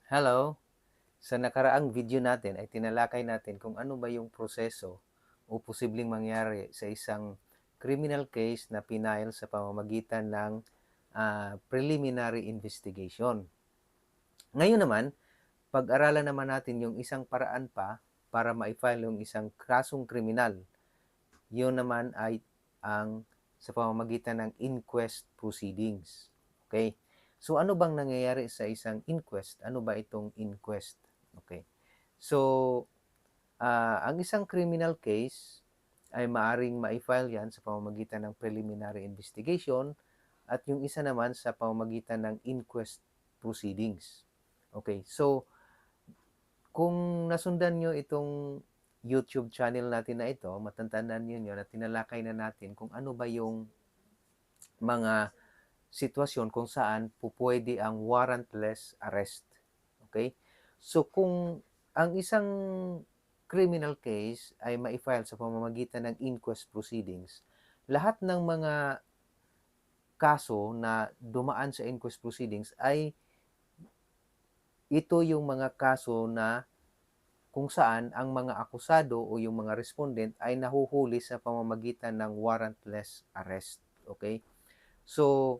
Hello! Sa nakaraang video natin ay tinalakay natin kung ano ba yung proseso o posibleng mangyari sa isang criminal case na pinail sa pamamagitan ng preliminary investigation. Ngayon naman, pag-aralan naman natin yung isang paraan pa para ma-file yung isang kasong kriminal. Yun naman ay ang sa pamamagitan ng inquest proceedings. Okay? So ano bang nangyayari sa isang inquest? Ano ba itong inquest? Okay. So, ang isang criminal case ay maaring ma-file yan sa pamamagitan ng preliminary investigation at yung isa naman sa pamamagitan ng inquest proceedings. Okay. So, kung nasundan nyo itong YouTube channel natin na ito, matatandaan niyo na tinalakay na natin kung ano ba yung mga sitwasyon kung saan pupwede ang warrantless arrest. Okay? So kung ang isang criminal case ay ma-file sa pamamagitan ng inquest proceedings, lahat ng mga kaso na dumaan sa inquest proceedings ay ito yung mga kaso na kung saan ang mga akusado o yung mga respondent ay nahuhuli sa pamamagitan ng warrantless arrest. Okay? So,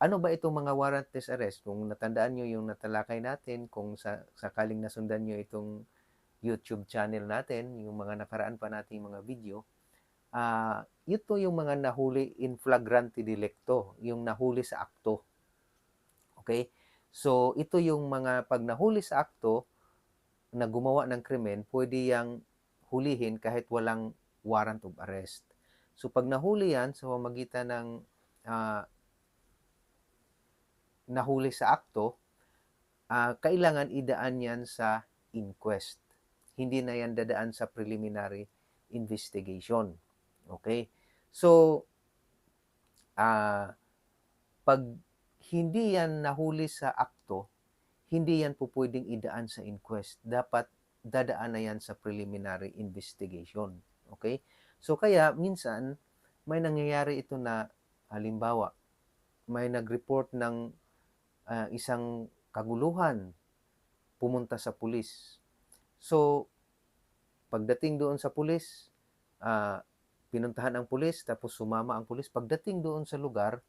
ano ba itong mga warrantless arrest? Kung natandaan nyo yung natalakay natin, kung sakaling nasundan nyo itong YouTube channel natin, yung mga nakaraan pa nating mga video, ito yung mga nahuli in flagrante delicto, yung nahuli sa akto. Okay? So, ito yung mga pag nahuli sa akto na gumawa ng krimen, pwede yang hulihin kahit walang warrant of arrest. So, pag nahuli yan sa pamamagitan ng uh, nahuli sa akto, kailangan idaan yan sa inquest. Hindi na yan dadaan sa preliminary investigation. Okay? So, pag hindi yan nahuli sa akto, hindi yan po pwedeng idaan sa inquest. Dapat dadaan na yan sa preliminary investigation. Okay? So, kaya minsan, may nangyayari ito na, halimbawa, may nag-report ng isang kaguluhan, pumunta sa pulis. So, pagdating doon sa pulis, pinuntahan ang pulis, tapos sumama ang pulis. Pagdating doon sa lugar,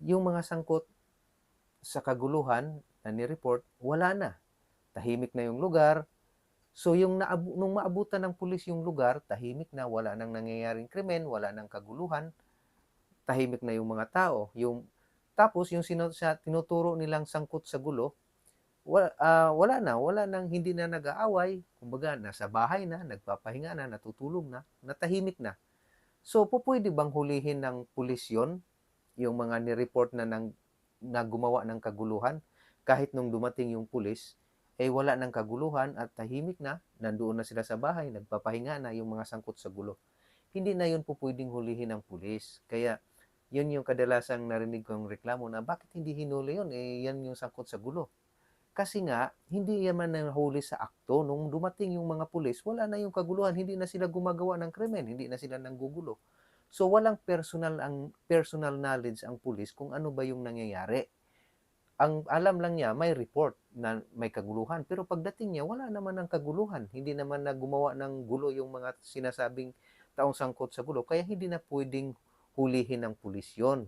yung mga sangkot sa kaguluhan na ni-report, wala na. Tahimik na yung lugar. So, nung maabutan ng pulis yung lugar, tahimik na, wala nang nangyayaring krimen, wala nang kaguluhan, tahimik na yung mga tao. Tapos, yung tinuturo nilang sangkot sa gulo, wala nang hindi na nag-aaway, kumbaga nasa bahay na, nagpapahinga na, natutulog na, natahimik na. So, pwede bang hulihin ng pulis yon, yung mga ni-report na gumawa ng kaguluhan, kahit nung dumating yung pulis, wala nang kaguluhan at tahimik na, nandoon na sila sa bahay, nagpapahinga na yung mga sangkot sa gulo. Hindi na yun pwedeng hulihin ng pulis. Kaya, yun yung kadalasang narinig kong reklamo na bakit hindi hinuli yun? Yan yung sangkot sa gulo. Kasi nga, hindi naman nahuli sa akto. Nung dumating yung mga pulis, wala na yung kaguluhan. Hindi na sila gumagawa ng krimen. Hindi na sila nanggugulo. So, walang personal knowledge ang pulis kung ano ba yung nangyayari. Ang alam lang niya, may report na may kaguluhan. Pero pagdating niya, wala naman ng kaguluhan. Hindi naman na gumawa ng gulo yung mga sinasabing taong sangkot sa gulo. Kaya hindi na pwedeng hulihin ng pulis yun.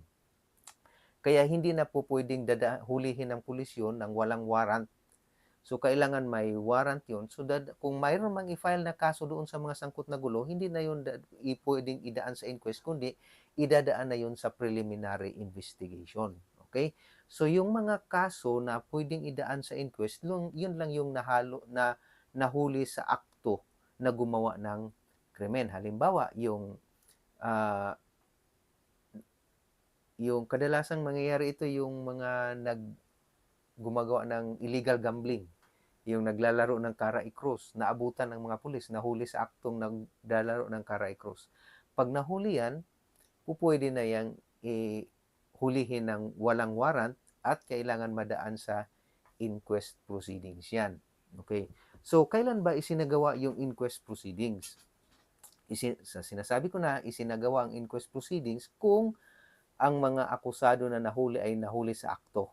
Kaya hindi na po pwedeng hulihin ng pulis yun ng walang warrant. So, kailangan may warrant yun. So, kung mayroon mang i-file na kaso doon sa mga sangkot na gulo, hindi na yun pwedeng idaan sa inquest, kundi idadaan na yun sa preliminary investigation. Okay? So, yung mga kaso na pwedeng idaan sa inquest, yun lang yung nahuli sa akto na gumawa ng krimen. Halimbawa, uh, yung kadalasang mangyayari ito yung mga gumagawa ng illegal gambling, yung naglalaro ng Karai Cruz, naabutan ng mga pulis, nahuli sa aktong naglalaro ng Karai Cruz. Pag nahuli yan, pupwede na yang hulihin ng walang warrant at kailangan madaan sa inquest proceedings yan. Okay. So, kailan ba isinagawa yung inquest proceedings? Sinasabi ko na, isinagawa ang inquest proceedings kung ang mga akusado na nahuli ay nahuli sa akto.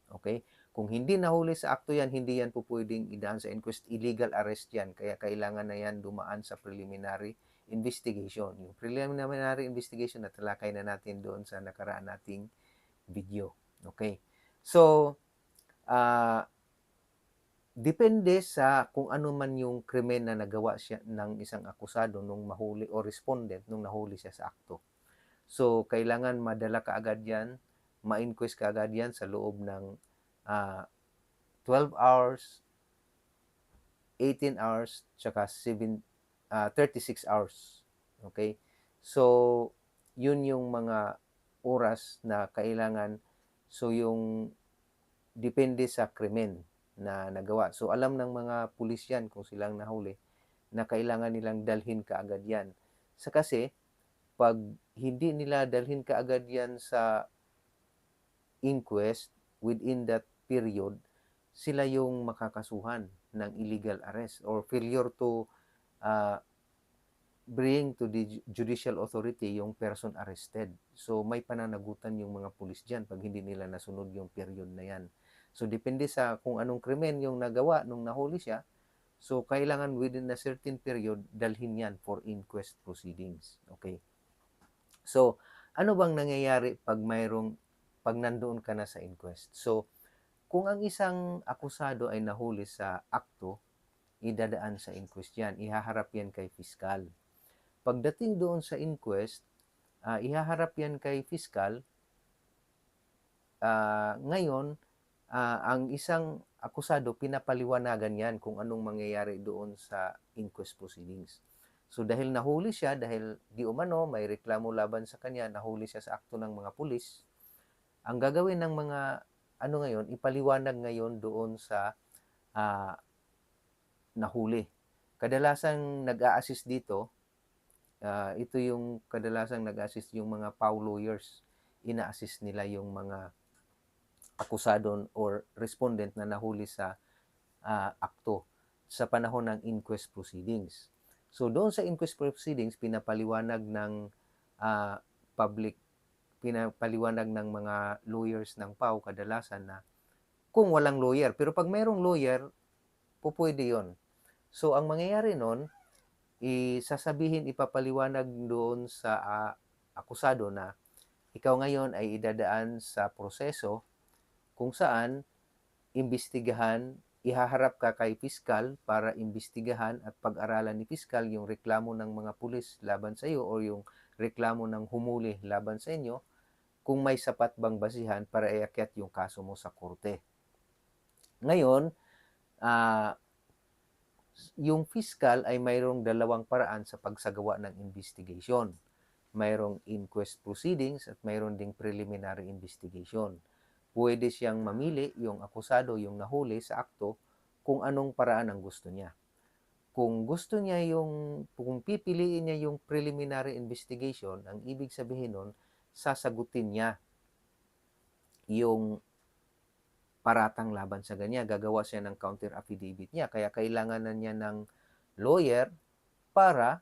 Okay? Kung hindi nahuli sa akto yan, hindi yan po pwedeng idaan sa inquest. Illegal arrest yan. Kaya kailangan na yan dumaan sa preliminary investigation. Yung preliminary investigation na talakay na natin doon sa nakaraan nating video. Okay. So, depende sa kung ano man yung krimen na nagawa siya ng isang akusado nung mahuli o respondent nung nahuli siya sa akto. So, kailangan madala ka agad yan, ma-inquest ka agad yan sa loob ng 12 hours, 18 hours, tsaka 36 hours. Okay? So, yun yung mga oras na kailangan. So, yung depende sa krimen na nagawa. So, alam ng mga pulis yan kung silang nahuli na kailangan nilang dalhin kaagad yan. Kasi, pag hindi nila dalhin kaagad yan sa inquest within that period, sila yung makakasuhan ng illegal arrest or failure to bring to the judicial authority yung person arrested. So, may pananagutan yung mga pulis dyan pag hindi nila nasunod yung period na yan. So, depende sa kung anong krimen yung nagawa nung nahuli siya. So, kailangan within a certain period, dalhin yan for inquest proceedings. Okay. So, ano bang nangyayari pag nandoon ka na sa inquest? So, kung ang isang akusado ay nahuli sa akto, idadaan sa inquest yan. Ihaharap yan kay piskal. Pagdating doon sa inquest, ihaharap yan kay piskal. Ngayon, ang isang akusado, pinapaliwanagan yan kung anong mangyayari doon sa inquest proceedings. So dahil nahuli siya, dahil di umano may reklamo laban sa kanya, nahuli siya sa akto ng mga pulis, ang gagawin ng mga ngayon, ipaliwanag ngayon doon sa nahuli. Kadalasang nag-a-assist dito, ito yung kadalasang nag-assist yung mga PAW lawyers. Ina-assist nila yung mga akusado or respondent na nahuli sa akto sa panahon ng inquest proceedings. So doon sa inquest proceedings, pinapaliwanag ng pinapaliwanag ng mga lawyers ng PAW kadalasan na kung walang lawyer. Pero pag mayroong lawyer, pwede yon. So ang mangyayari nun, ipapaliwanag doon sa akusado na ikaw ngayon ay idadaan sa proseso kung saan imbestigahan, ihaharap ka kay piskal para imbestigahan at pag-aralan ni piskal yung reklamo ng mga pulis laban sa iyo o yung reklamo ng humuli laban sa inyo kung may sapat bang basihan para iakyat yung kaso mo sa korte. Ngayon, yung piskal ay mayroong dalawang paraan sa pagsagawa ng investigation. Mayroong inquest proceedings at mayroong ding preliminary investigation. Pwede siyang mamili yung akusado, yung nahuli sa akto, kung anong paraan ang gusto niya. Kung gusto niya kung pipiliin niya yung preliminary investigation, ang ibig sabihin nun, sasagutin niya yung paratang laban sa ganyan. Gagawa siya ng counter affidavit niya. Kaya kailangan na niya ng lawyer para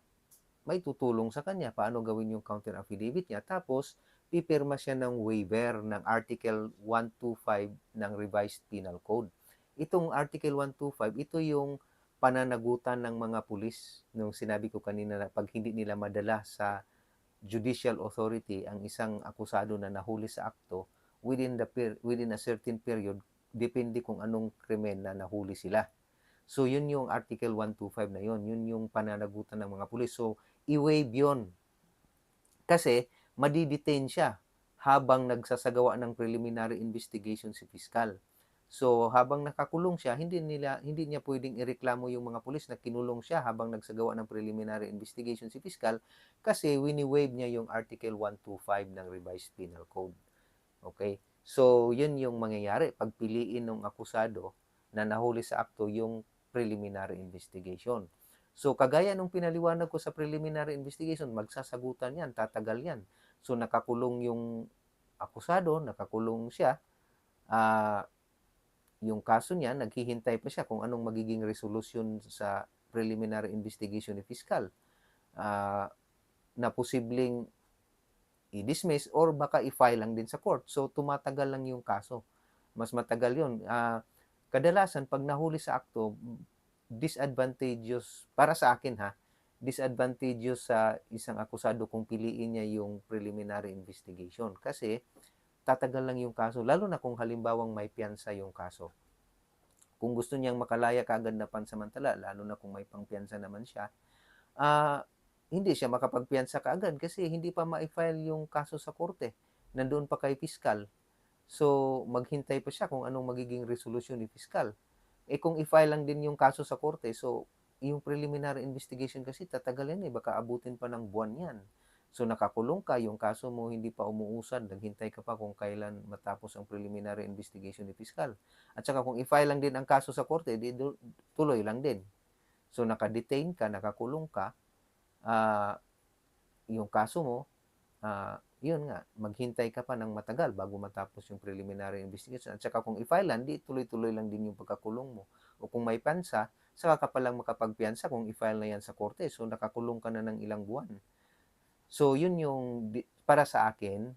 may tutulong sa kanya paano gawin yung counter affidavit niya. Tapos, pipirma siya ng waiver ng Article 125 ng Revised Penal Code. Itong Article 125, ito yung pananagutan ng mga pulis nung sinabi ko kanina na pag hindi nila madala sa judicial authority ang isang akusado na nahuli sa akto within a certain period, depende kung anong krimen na nahuli sila. So, yun yung Article 125 na yun. Yun yung pananagutan ng mga pulis. So, i-waive yun. Kasi, madidetain siya habang nagsasagawa ng preliminary investigation si piskal. So, habang nakakulong siya, hindi niya pwedeng ireklamo yung mga pulis na kinulong siya habang nagsagawa ng preliminary investigation si piskal kasi wini-waive niya yung Article 125 ng Revised Penal Code. Okay? So, yun yung mangyayari. Pagpiliin ng akusado na nahuli sa akto yung preliminary investigation. So, kagaya nung pinaliwanag ko sa preliminary investigation, magsasagutan yan, tatagal yan. So, nakakulong yung akusado, nakakulong siya, yung kaso niya, naghihintay pa siya kung anong magiging resolution sa preliminary investigation ni piskal na posibleng i-dismiss or baka i-file lang din sa court. So, tumatagal lang yung kaso. mas matagal yun. Kadalasan pag nahuli sa akto, disadvantageous para sa akin ha, disadvantageous sa isang akusado kung piliin niya yung preliminary investigation kasi tatagal lang yung kaso lalo na kung halimbawang may piyansa yung kaso. Kung gusto niyang makalaya kaagad na pansamantala, lalo na kung may pangpiyansa naman siya, ah, hindi siya makapagpiyansa kaagad kasi hindi pa ma-file yung kaso sa korte. Nandoon pa kay piskal. So, maghintay pa siya kung anong magiging resolusyon ni piskal. Kung i-file lang din yung kaso sa korte, so, yung preliminary investigation kasi tatagal yan baka abutin pa ng buwan yan. So, nakakulong ka, yung kaso mo hindi pa umuusad, naghintay ka pa kung kailan matapos ang preliminary investigation ni piskal. At saka kung i-file lang din ang kaso sa korte, tuloy lang din. So, naka-detain ka, nakakulong ka, yung kaso mo, yun nga, maghintay ka pa ng matagal bago matapos yung preliminary investigation. At saka kung i-file lang, di tuloy-tuloy lang din yung pagkakulong mo. O kung may pansa, saka ka palang makapagpiyansa kung i-file na yan sa korte. So, nakakulong ka na ng ilang buwan. So, yun yung, para sa akin,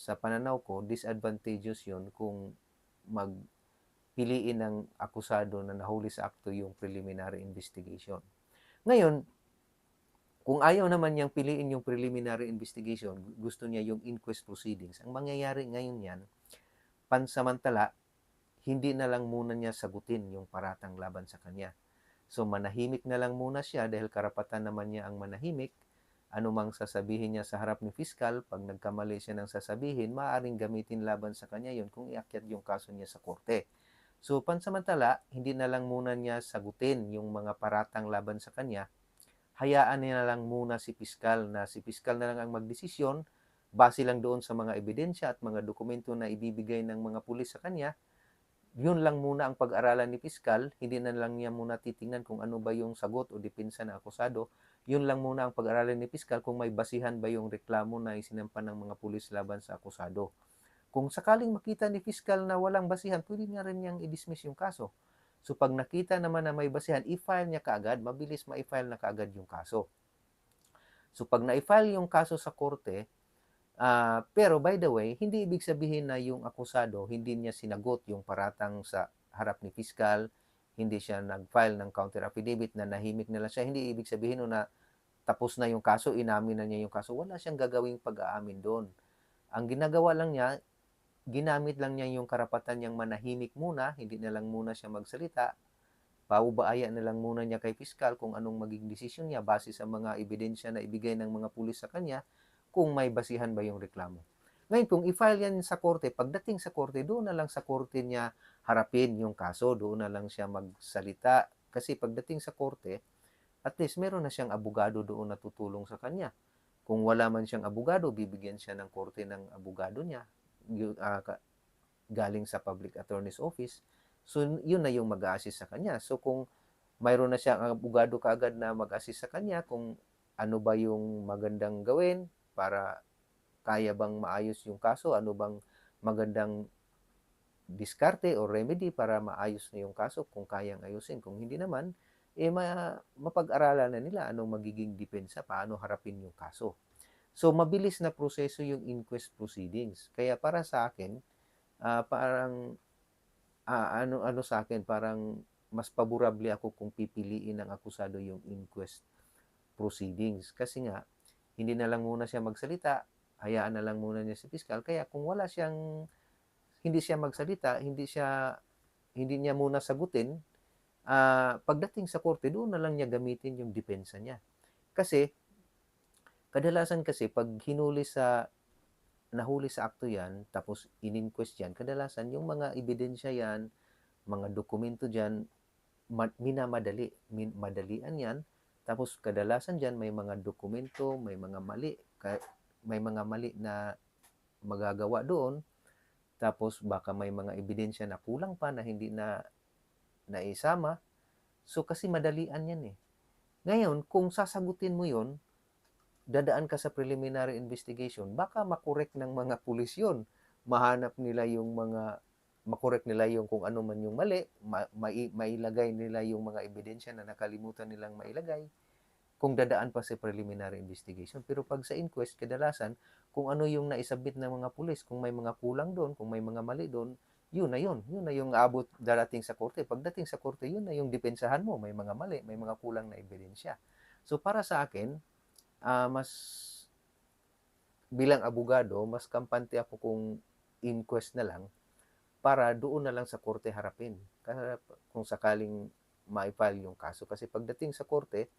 sa pananaw ko, disadvantageous yun kung magpiliin ng akusado na nahuli sa akto yung preliminary investigation. Ngayon, kung ayaw naman niyang piliin yung preliminary investigation, gusto niya yung inquest proceedings, ang mangyayari ngayon yan, pansamantala, hindi na lang muna niya sagutin yung paratang laban sa kanya. So manahimik na lang muna siya dahil karapatan naman niya ang manahimik. Anumang sasabihin niya sa harap ni piskal, pag nagkamali siya ng sasabihin, maaaring gamitin laban sa kanya yun kung iakyat yung kaso niya sa korte. So pansamantala, hindi na lang muna niya sagutin yung mga paratang laban sa kanya. Hayaan niya lang muna si piskal na na lang ang magdesisyon base lang doon sa mga ebidensya at mga dokumento na ibibigay ng mga pulis sa kanya. Yun lang muna ang pag-aralan ni piskal, hindi na lang niya muna titingnan kung ano ba yung sagot o depensa ng akusado. Yun lang muna ang pag-aralan ni piskal kung may basihan ba yung reklamo na isinampan ng mga pulis laban sa akusado. Kung sakaling makita ni piskal na walang basihan, pwede nga rin niyang i-dismiss yung kaso. So pag nakita naman na may basihan, i-file niya kaagad, mabilis ma-file na kaagad yung kaso. So pag na-file yung kaso sa korte, pero by the way, hindi ibig sabihin na yung akusado hindi niya sinagot yung paratang sa harap ni piskal, hindi siya nag-file ng counter affidavit na nahimik na lang siya. Hindi ibig sabihin na tapos na yung kaso, inamin na niya yung kaso. Wala siyang gagawing pag-aamin doon. Ang ginagawa lang niya, ginamit lang niya yung karapatan niyang manahimik muna, hindi na lang muna siya magsalita. Paubaaya na lang muna niya kay piskal kung anong magiging desisyon niya base sa mga ebidensya na ibigay ng mga pulis sa kanya kung may basihan ba yung reklamo. Ngayon, kung i-file yan sa korte, pagdating sa korte, doon na lang sa korte niya harapin yung kaso, doon na lang siya magsalita. Kasi pagdating sa korte, at least meron na siyang abogado doon na tutulong sa kanya. Kung wala man siyang abogado, bibigyan siya ng korte ng abogado niya galing sa public attorney's office. So, yun na yung mag-a-assist sa kanya. So, kung mayroon na siyang abogado kaagad na mag-assist sa kanya kung ano ba yung magandang gawin para kaya bang maayos yung kaso, ano bang magandang diskarte o remedy para maayos na yung kaso kung kayang ayusin. Kung hindi naman, mapag-aralan na nila anong magiging depensa, paano harapin yung kaso. So, mabilis na proseso yung inquest proceedings. Kaya para sa akin, parang ano sa akin, parang mas paborable ako kung pipiliin ng akusado yung inquest proceedings. Kasi nga, hindi na lang muna siya magsalita, hayaan na lang muna niya si piskal. Kaya kung hindi siya magsalita, hindi niya muna sagutin, pagdating sa korte, doon na lang niya gamitin yung depensa niya. Kasi, kadalasan kasi, pag nahuli sa akto yan, tapos in-inquest yan, kadalasan yung mga ebidensya yan, mga dokumento dyan, madalian yan. Tapos kadalasan dyan may mga dokumento, may mga mali na magagawa doon. Tapos baka may mga ebidensya na kulang pa na hindi na naisama. So kasi madalian yan eh. Ngayon, kung sasagutin mo yon, dadaan ka sa preliminary investigation, baka makorek ng mga pulis yun. Makorek nila yung kung ano man yung mali, mailagay nila yung mga ebidensya na nakalimutan nilang mailagay kung dadaan pa sa preliminary investigation. Pero pag sa inquest, kadalasan, kung ano yung naisabit ng mga pulis, kung may mga kulang doon, kung may mga mali doon, yun na yun. Yun na yung abot darating sa korte. Pagdating sa korte, yun na yung depensahan mo. May mga mali, may mga kulang na ebidensya. So para sa akin, mas bilang abogado, mas kampante ako kung inquest na lang para doon na lang sa korte harapin. Kung sakaling ma-file yung kaso. Kasi pagdating sa korte,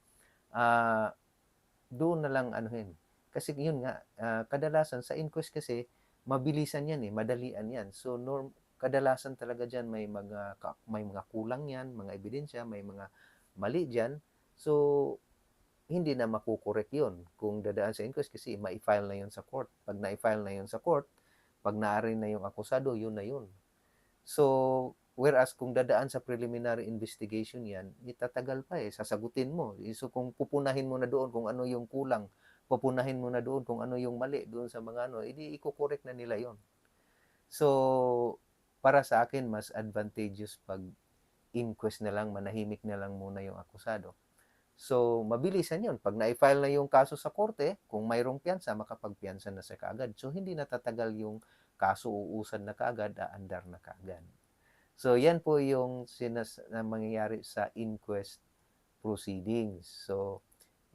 ah, doon na lang anuhin. Kasi yun nga, kadalasan sa inquest kasi, mabilisan yan madalian yan. So, kadalasan talaga dyan may mga kulang yan, mga ebidensya, may mga mali dyan. So, hindi na makukorek yun kung dadaan sa inquest kasi ma-file na yun sa court. Pag na-file na yun sa court, pag naarin na yung akusado, yun na yun. So, whereas kung dadaan sa preliminary investigation yan, itatagal pa sasagutin mo. So, kung pupunahin mo na doon kung ano yung kulang, pupunahin mo na doon kung ano yung mali doon sa mga edi i-correct na nila yon. So, para sa akin, mas advantageous pag inquest na lang, manahimik na lang muna yung akusado. So, mabilisan yun. Pag na-file na yung kaso sa korte, kung mayroong piyansa, makapagpiyansa na sa kaagad. So, hindi natatagal yung kaso, uusan na kaagad, aandar na kaagad. So, yan po yung na mangyayari sa inquest proceedings. So,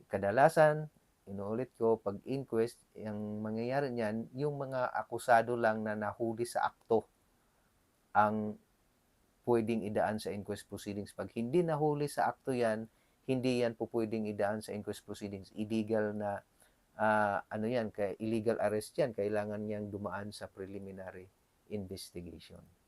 kadalasan, inuulit ko, pag inquest, yung mangyayari niyan, yung mga akusado lang na nahuli sa akto ang pwedeng idaan sa inquest proceedings. Pag hindi nahuli sa akto yan, hindi yan po pwedeng idaan sa inquest proceedings. Illegal na, illegal arrest yan. Kailangan niyang dumaan sa preliminary investigation.